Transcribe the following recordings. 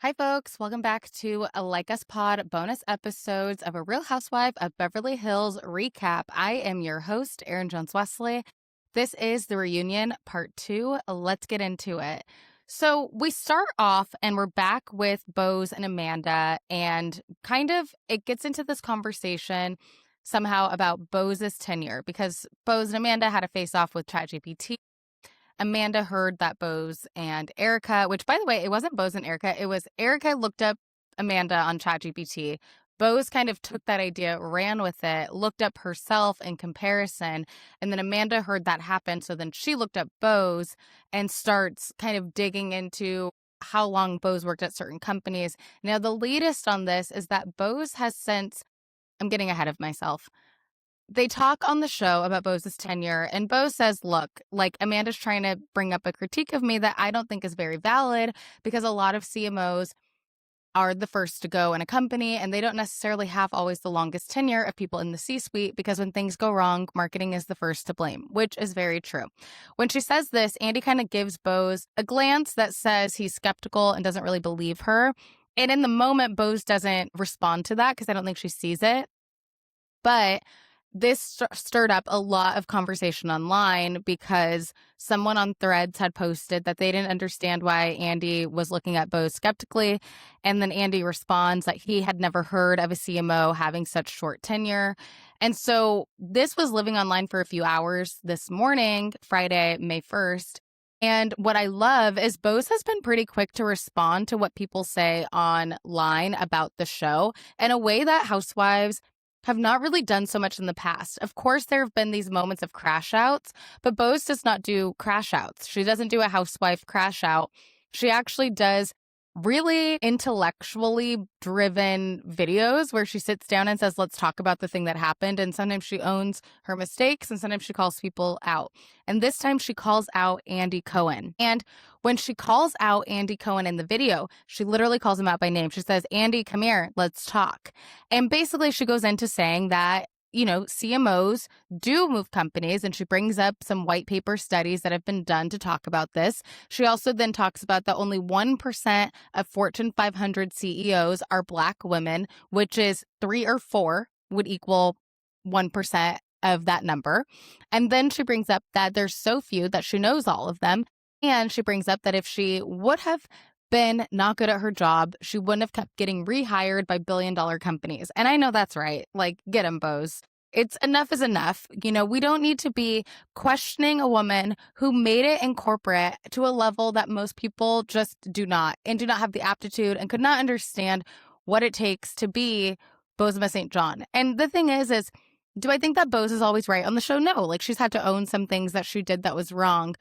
Hi, folks. Welcome back to a Like Us Pod bonus episodes of A Real Housewife of Beverly Hills recap. I am your host, Erin Jones-Wesley. This is the reunion part 2. Let's get into it. So we start off and we're back with Bose and Amanda, and kind of it gets into this conversation somehow about Bose's tenure because Bose and Amanda had a face off with ChatGPT. Amanda heard that Bose and Erika, which by the way, it wasn't Bose and Erika, it was Erika looked up Amanda on ChatGPT. Bose kind of took that idea, ran with it, looked up herself in comparison, and then Amanda heard that happen. So then she looked up Bose and starts kind of digging into how long Bose worked at certain companies. Now, the latest on this is that Bose has since, I'm getting ahead of myself. They talk on the show about Bose's tenure, and Bose says, look, like Amanda's trying to bring up a critique of me that I don't think is very valid because a lot of CMOs are the first to go in a company and they don't necessarily have always the longest tenure of people in the C-suite because when things go wrong, marketing is the first to blame, which is very true. When she says this, Andy kind of gives Bose a glance that says he's skeptical and doesn't really believe her. And in the moment, Bose doesn't respond to that because I don't think she sees it. But this stirred up a lot of conversation online because someone on Threads had posted that they didn't understand why Andy was looking at Bose skeptically. And then Andy responds that he had never heard of a CMO having such short tenure. And so this was living online for a few hours this morning, Friday, May 1st. And what I love is Bose has been pretty quick to respond to what people say online about the show in a way that housewives have not really done so much in the past. Of course, there have been these moments of crash outs, but Bose does not do crash outs. She doesn't do a housewife crash out. She actually does really intellectually driven videos where she sits down and says, let's talk about the thing that happened. And sometimes she owns her mistakes and sometimes she calls people out. And this time she calls out Andy Cohen. And when she calls out Andy Cohen in the video, she literally calls him out by name. She says, Andy, come here, let's talk. And basically she goes into saying that CMOs do move companies, and she brings up some white paper studies that have been done to talk about this. She also then talks about that only 1% of Fortune 500 CEOs are Black women, which is 3 or 4 would equal 1% of that number. And then she brings up that there's so few that she knows all of them. And she brings up that if she would have been not good at her job, she wouldn't have kept getting rehired by billion-dollar companies. And I know that's right. Like, get him, Bose. It's enough is enough. We don't need to be questioning a woman who made it in corporate to a level that most people just do not, and do not have the aptitude and could not understand what it takes to be Bozema St. John. And the thing is do I think that Bose is always right on the show? No. Like, she's had to own some things that she did that was wrong.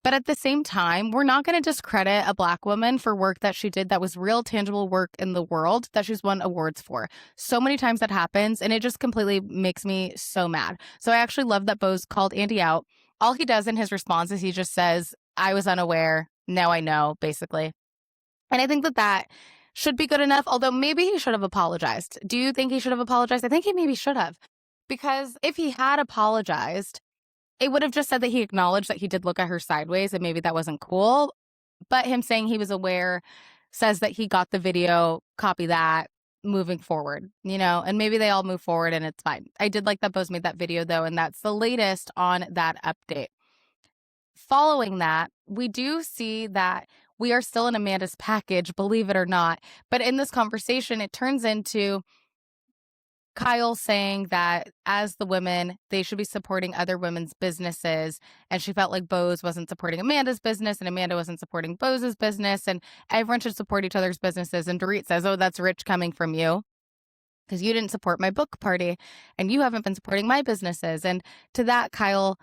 But at the same time, we're not going to discredit a Black woman for work that she did that was real, tangible work in the world that she's won awards for. So many times that happens, and it just completely makes me so mad. So I actually love that Bose called Andy out. All he does in his response is he just says, I was unaware. Now I know, basically. And I think that should be good enough, although maybe he should have apologized. Do you think he should have apologized? I think he maybe should have. Because if he had apologized, it would have just said that he acknowledged that he did look at her sideways and maybe that wasn't cool. But him saying he was aware says that he got the video, copy that, moving forward, and maybe they all move forward and it's fine. I did like that Bose made that video though, and that's the latest on that update. Following that, we do see that we are still in Amanda's package, believe it or not. But in this conversation, it turns into Kyle saying that as the women, they should be supporting other women's businesses. And she felt like Bose wasn't supporting Amanda's business and Amanda wasn't supporting Bose's business. And everyone should support each other's businesses. And Dorit says, oh, that's rich coming from you because you didn't support my book party and you haven't been supporting my businesses. And to that, Kyle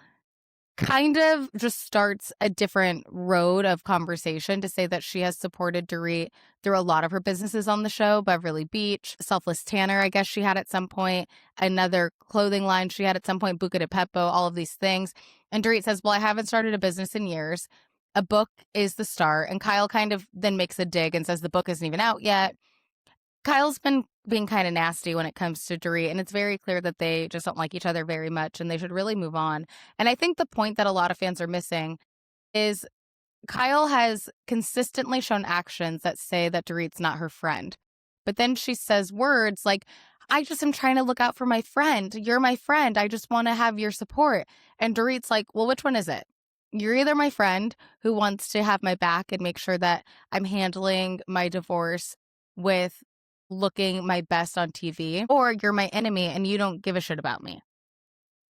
kind of just starts a different road of conversation to say that she has supported Dorit through a lot of her businesses on the show. Beverly Beach, Selfless Tanner, I guess she had at some point, another clothing line she had at some point, Buca de Pepo, all of these things. And Dorit says, well, I haven't started a business in years. A book is the start. And Kyle kind of then makes a dig and says the book isn't even out yet. Kyle's been being kind of nasty when it comes to Dorit, and it's very clear that they just don't like each other very much, and they should really move on. And I think the point that a lot of fans are missing is Kyle has consistently shown actions that say that Dorit's not her friend. But then she says words like, I just am trying to look out for my friend. You're my friend. I just want to have your support. And Dorit's like, well, which one is it? You're either my friend who wants to have my back and make sure that I'm handling my divorce with looking my best on TV, or you're my enemy and you don't give a shit about me.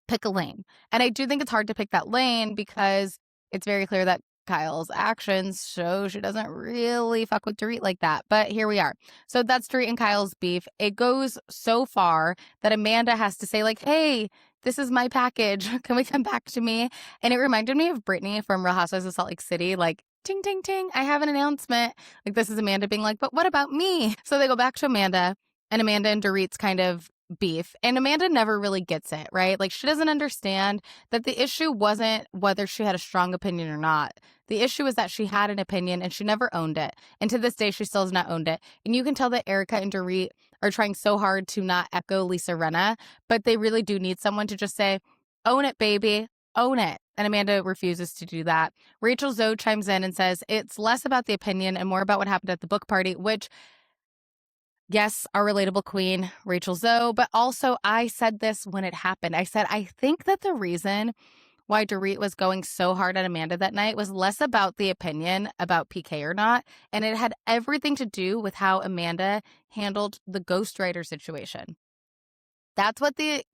Pick a lane. And I do think it's hard to pick that lane because it's very clear that Kyle's actions show she doesn't really fuck with Dorit like that. But here we are. So that's Dorit and Kyle's beef. It goes so far that Amanda has to say, like, hey, this is my package. Can we come back to me? And it reminded me of Brittany from Real Housewives of Salt Lake City, like, ting, ting, ting, I have an announcement. Like, this is Amanda being like, but what about me? So they go back to Amanda, and Amanda and Dorit's kind of beef. And Amanda never really gets it, right? Like, she doesn't understand that the issue wasn't whether she had a strong opinion or not. The issue is that she had an opinion and she never owned it. And to this day, she still has not owned it. And you can tell that Erika and Dorit are trying so hard to not echo Lisa Rinna, but they really do need someone to just say, own it, baby, own it. And Amanda refuses to do that. Rachel Zoe chimes in and says, it's less about the opinion and more about what happened at the book party, which, yes, our relatable queen, Rachel Zoe, but also I said this when it happened. I said, I think that the reason why Dorit was going so hard at Amanda that night was less about the opinion about PK or not, and it had everything to do with how Amanda handled the ghostwriter situation. That's what the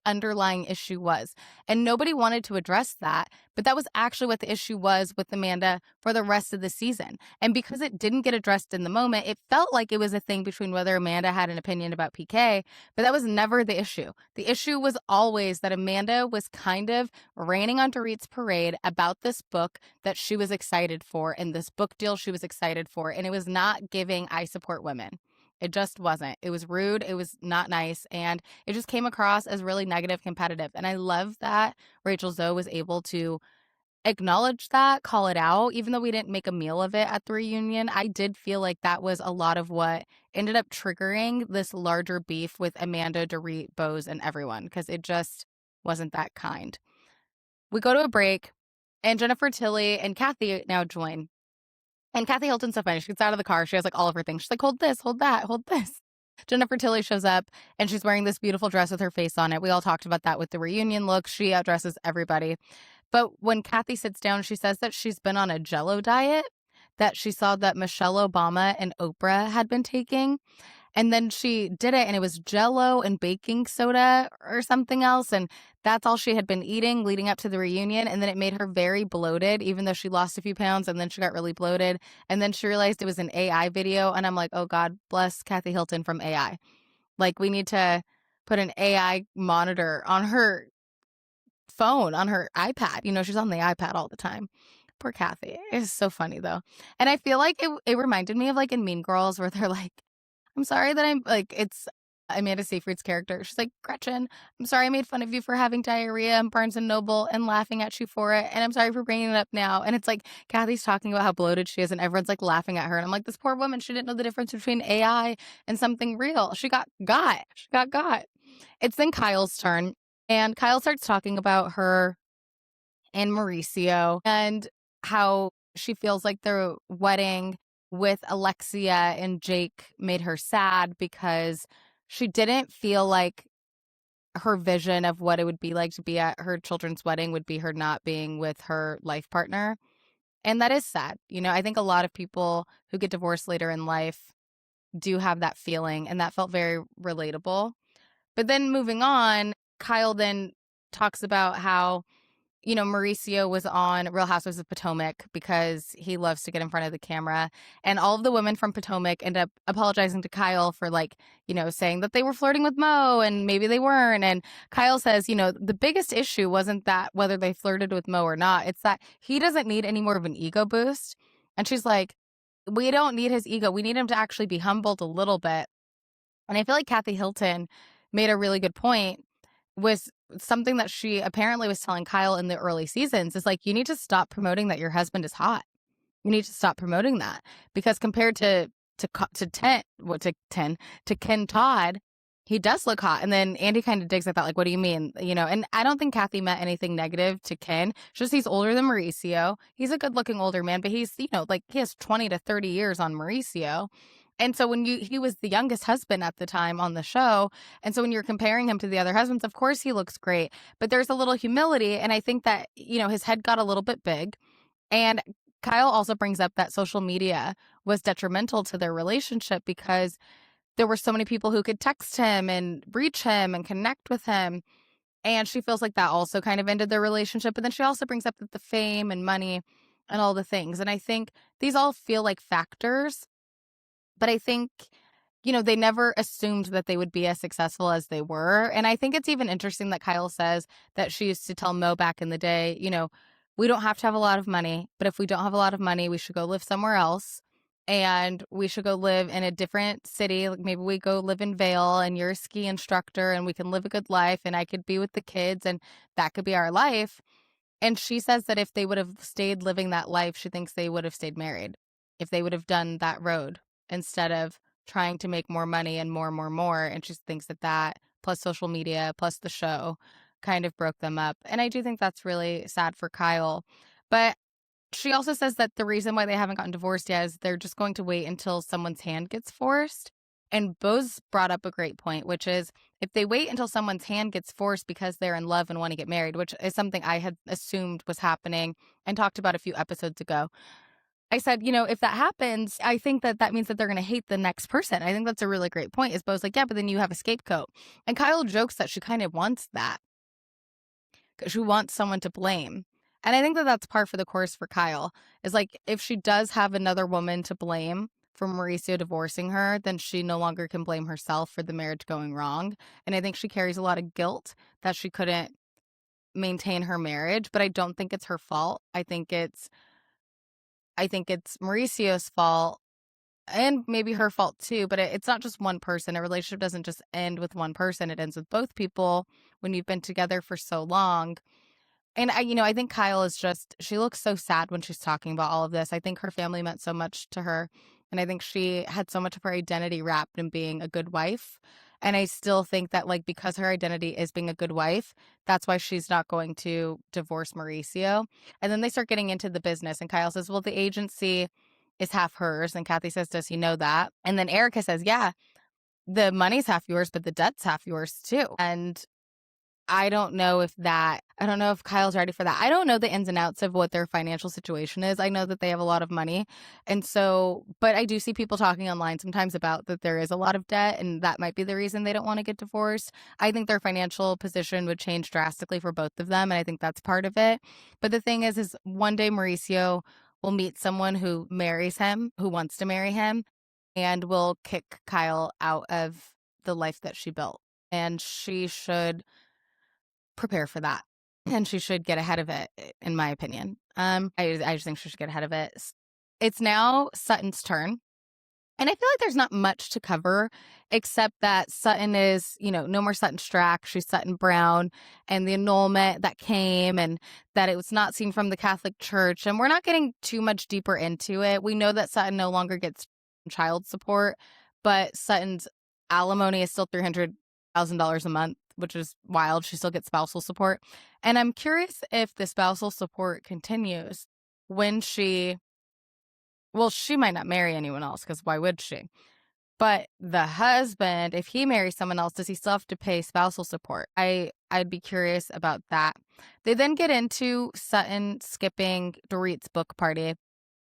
underlying issue was. And nobody wanted to address that, but that was actually what the issue was with Amanda for the rest of the season. And because it didn't get addressed in the moment, it felt like it was a thing between whether Amanda had an opinion about PK, but that was never the issue. The issue was always that Amanda was kind of raining on Dorit's parade about this book that she was excited for and this book deal she was excited for, and it was not giving I support women. It just wasn't. It was rude. It was not nice. And it just came across as really negative, competitive. And I love that Rachel Zoe was able to acknowledge that, call it out, even though we didn't make a meal of it at the reunion. I did feel like that was a lot of what ended up triggering this larger beef with Amanda, Dorit, Bose, and everyone, because it just wasn't that kind. We go to a break, and Jennifer Tilly and Kathy now join. And Kathy Hilton's so funny. She gets out of the car. She has like all of her things. She's like, hold this, hold that, hold this. Jennifer Tilly shows up and she's wearing this beautiful dress with her face on it. We all talked about that with the reunion look. She outdresses everybody. But when Kathy sits down, she says that she's been on a Jell-O diet that she saw that Michelle Obama and Oprah had been taking. And then she did it, and it was Jell-O and baking soda or something else. And that's all she had been eating leading up to the reunion. And then it made her very bloated, even though she lost a few pounds, and then she got really bloated. And then she realized it was an AI video. And I'm like, oh, God bless Kathy Hilton from AI. Like, we need to put an AI monitor on her phone, on her iPad. You know, she's on the iPad all the time. Poor Kathy. It's so funny, though. And I feel like it reminded me of, like, in Mean Girls, where they're like, I'm sorry that I'm like, it's Amanda Seyfried's character. She's like, Gretchen, I'm sorry I made fun of you for having diarrhea in Barnes and Noble and laughing at you for it. And I'm sorry for bringing it up now. And it's like, Kathy's talking about how bloated she is and everyone's like laughing at her. And I'm like, this poor woman, she didn't know the difference between AI and something real. She got. It's then Kyle's turn. And Kyle starts talking about her and Mauricio and how she feels like their wedding with Alexia and Jake made her sad because she didn't feel like her vision of what it would be like to be at her children's wedding would be her not being with her life partner. And that is sad. You know, I think a lot of people who get divorced later in life do have that feeling, and that felt very relatable. But then moving on, Kyle then talks about how, you know, Mauricio was on Real Housewives of Potomac because he loves to get in front of the camera. And all of the women from Potomac end up apologizing to Kyle for, like, you know, saying that they were flirting with Mo and maybe they weren't. And Kyle says, you know, the biggest issue wasn't that whether they flirted with Mo or not. It's that he doesn't need any more of an ego boost. And she's like, we don't need his ego. We need him to actually be humbled a little bit. And I feel like Kathy Hilton made a really good point, was something that she apparently was telling Kyle in the early seasons, is like, you need to stop promoting that your husband is hot. You need to stop promoting that, because compared to Ken Todd, he does look hot. And then Andy kind of digs at that, like, what do you mean? And I don't think Kathy meant anything negative to Ken. It's just he's older than Mauricio. He's a good looking older man, but he's, like he has 20 to 30 years on Mauricio. And so he was the youngest husband at the time on the show. And so when you're comparing him to the other husbands, of course he looks great, but there's a little humility. And I think that, his head got a little bit big. And Kyle also brings up that social media was detrimental to their relationship because there were so many people who could text him and reach him and connect with him. And she feels like that also kind of ended their relationship. But then she also brings up that the fame and money and all the things. And I think these all feel like factors, but I think, they never assumed that they would be as successful as they were. And I think it's even interesting that Kyle says that she used to tell Mo back in the day, we don't have to have a lot of money, but if we don't have a lot of money, we should go live somewhere else. And we should go live in a different city. Like maybe we go live in Vail and you're a ski instructor and we can live a good life and I could be with the kids and that could be our life. And she says that if they would have stayed living that life, she thinks they would have stayed married if they would have done that road instead of trying to make more money and more and more and more. And she thinks that plus social media, plus the show kind of broke them up. And I do think that's really sad for Kyle. But she also says that the reason why they haven't gotten divorced yet is they're just going to wait until someone's hand gets forced. And Bo's brought up a great point, which is if they wait until someone's hand gets forced because they're in love and want to get married, which is something I had assumed was happening and talked about a few episodes ago. I said, if that happens, I think that means that they're going to hate the next person. I think that's a really great point. Is Bo's like, yeah, but then you have a scapegoat. And Kyle jokes that she kind of wants that because she wants someone to blame. And I think that that's par for the course for Kyle is like, if she does have another woman to blame for Mauricio divorcing her, then she no longer can blame herself for the marriage going wrong. And I think she carries a lot of guilt that she couldn't maintain her marriage, but I don't think it's her fault. I think it's Mauricio's fault and maybe her fault too, but it's not just one person. A relationship doesn't just end with one person. It ends with both people when you've been together for so long. And I think Kyle is she looks so sad when she's talking about all of this. I think her family meant so much to her. And I think she had so much of her identity wrapped in being a good wife. And I still think that because her identity is being a good wife, that's why she's not going to divorce Mauricio. And then they start getting into the business and Kyle says, well, the agency is half hers. And Kathy says, does he know that? And then Erika says, yeah, the money's half yours, but the debt's half yours too. And I don't know if Kyle's ready for that. I don't know the ins and outs of what their financial situation is. I know that they have a lot of money. And so, but I do see people talking online sometimes about that there is a lot of debt and that might be the reason they don't want to get divorced. I think their financial position would change drastically for both of them. And I think that's part of it. But the thing is one day Mauricio will meet someone who marries him, who wants to marry him, and will kick Kyle out of the life that she built. And she should prepare for that. And she should get ahead of it, in my opinion. I just think she should get ahead of it. It's now Sutton's turn. And I feel like there's not much to cover except that Sutton is, no more Sutton Strack. She's Sutton Brown and the annulment that came and that it was not seen from the Catholic Church. And we're not getting too much deeper into it. We know that Sutton no longer gets child support, but Sutton's alimony is still $300,000 a month, which is wild. She still gets spousal support. And I'm curious if the spousal support continues when she might not marry anyone else because why would she? But the husband, if he marries someone else, does he still have to pay spousal support? I'd be curious about that. They then get into Sutton skipping Dorit's book party.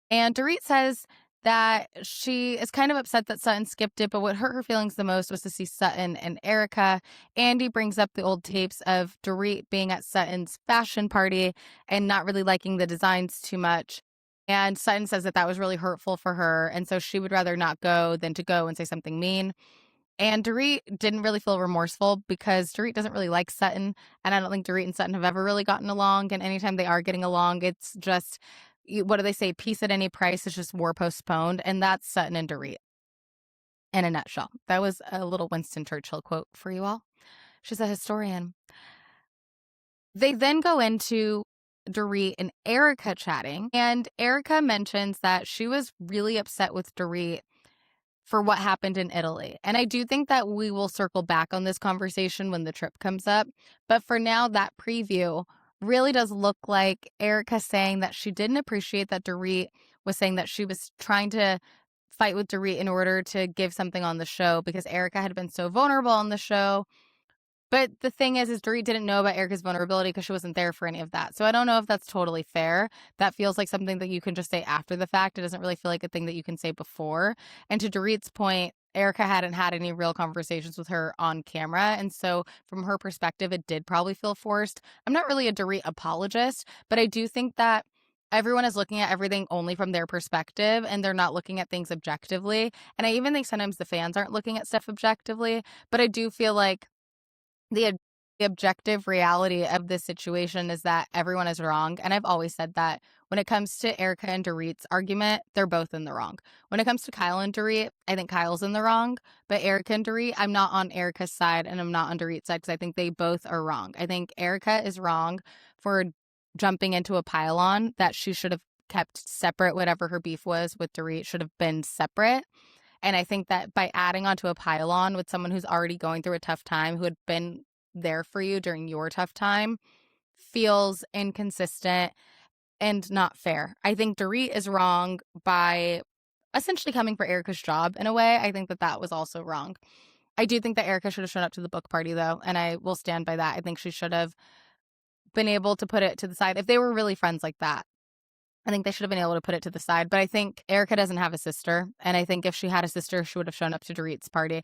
And Dorit says that she is kind of upset that Sutton skipped it, but what hurt her feelings the most was to see Sutton and Erika. Andy brings up the old tapes of Dorit being at Sutton's fashion party and not really liking the designs too much. And Sutton says that was really hurtful for her. And so she would rather not go than to go and say something mean. And Dorit didn't really feel remorseful because Dorit doesn't really like Sutton. And I don't think Dorit and Sutton have ever really gotten along. And anytime they are getting along, it's just, what do they say? Peace at any price is just war postponed. And that's Sutton and Dorit in a nutshell. That was a little Winston Churchill quote for you all. She's a historian. They then go into Dorit and Erika chatting. And Erika mentions that she was really upset with Dorit for what happened in Italy. And I do think that we will circle back on this conversation when the trip comes up. But for now, that preview really does look like Erika saying that she didn't appreciate that Dorit was saying that she was trying to fight with Dorit in order to give something on the show because Erika had been so vulnerable on the show. But the thing is Dorit didn't know about Erika's vulnerability because she wasn't there for any of that. So I don't know if that's totally fair. That feels like something that you can just say after the fact. It doesn't really feel like a thing that you can say before. And to Dorit's point, Erika hadn't had any real conversations with her on camera. And so from her perspective, it did probably feel forced. I'm not really a Dorit apologist, but I do think that everyone is looking at everything only from their perspective and they're not looking at things objectively. And I even think sometimes the fans aren't looking at stuff objectively. But I do feel like the objective reality of this situation is that everyone is wrong. And I've always said that when it comes to Erika and Dorit's argument, they're both in the wrong. When it comes to Kyle and Dorit, I think Kyle's in the wrong. But Erika and Dorit, I'm not on Erika's side and I'm not on Dorit's side because I think they both are wrong. I think Erika is wrong for jumping into a pylon that she should have kept separate. Whatever her beef was with Dorit should have been separate. And I think that by adding onto a pylon with someone who's already going through a tough time, who had been there for you during your tough time, feels inconsistent and not fair. I think Dorit is wrong by essentially coming for Erika's job in a way. I think that that was also wrong. I do think that Erika should have shown up to the book party, though, and I will stand by that. I think she should have been able to put it to the side if they were really friends like that. I think they should have been able to put it to the side. But I think Erika doesn't have a sister. And I think if she had a sister, she would have shown up to Dorit's party.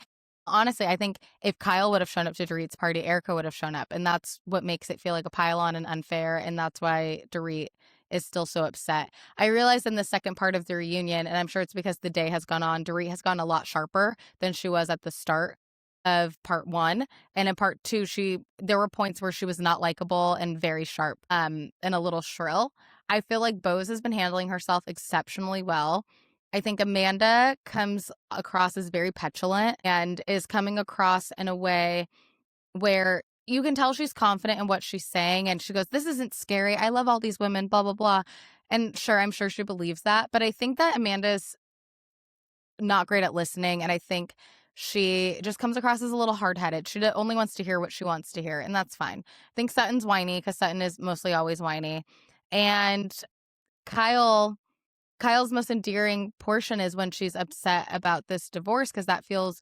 Honestly, I think if Kyle would have shown up to Dorit's party, Erika would have shown up. And that's what makes it feel like a pylon and unfair. And that's why Dorit is still so upset. I realized in the second part of the reunion, and I'm sure it's because the day has gone on, Dorit has gone a lot sharper than she was at the start of part one. And in part two, there were points where she was not likable and very sharp and a little shrill. I feel like Bose has been handling herself exceptionally well. I think Amanda comes across as very petulant and is coming across in a way where you can tell she's confident in what she's saying. And she goes, "This isn't scary. I love all these women, blah, blah, blah." And sure, I'm sure she believes that. But I think that Amanda's not great at listening. And I think she just comes across as a little hard-headed. She only wants to hear what she wants to hear. And that's fine. I think Sutton's whiny because Sutton is mostly always whiny. And Kyle's most endearing portion is when she's upset about this divorce because that feels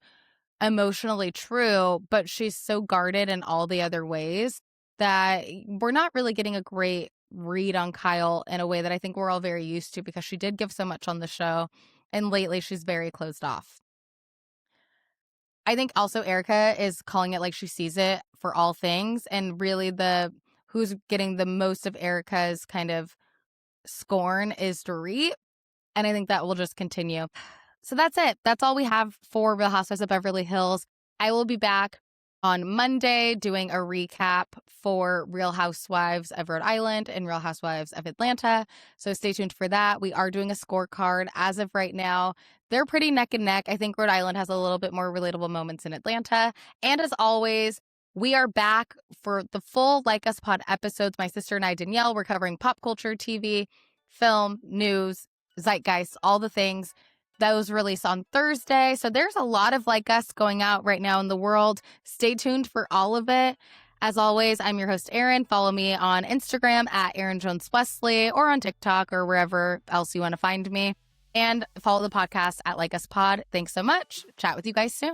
emotionally true, but she's so guarded in all the other ways that we're not really getting a great read on Kyle in a way that I think we're all very used to because she did give so much on the show, and lately she's very closed off. I think also Erika is calling it like she sees it for all things, and really who's getting the most of Erika's kind of scorn is Dorit, and I think that will just continue. So that's it. That's all we have for Real Housewives of Beverly Hills. I will be back on Monday doing a recap for Real Housewives of Rhode Island and Real Housewives of Atlanta. So stay tuned for that. We are doing a scorecard. As of right now, they're pretty neck and neck. I think Rhode Island has a little bit more relatable moments in Atlanta. And as always, we are back for the full Like Us Pod episodes. My sister and I, Danielle, we're covering pop culture, TV, film, news, zeitgeist, all the things. Those release on Thursday. So there's a lot of Like Us going out right now in the world. Stay tuned for all of it. As always, I'm your host, Erin. Follow me on Instagram at Erin Jones-Wesley or on TikTok or wherever else you want to find me. And follow the podcast at Like Us Pod. Thanks so much. Chat with you guys soon.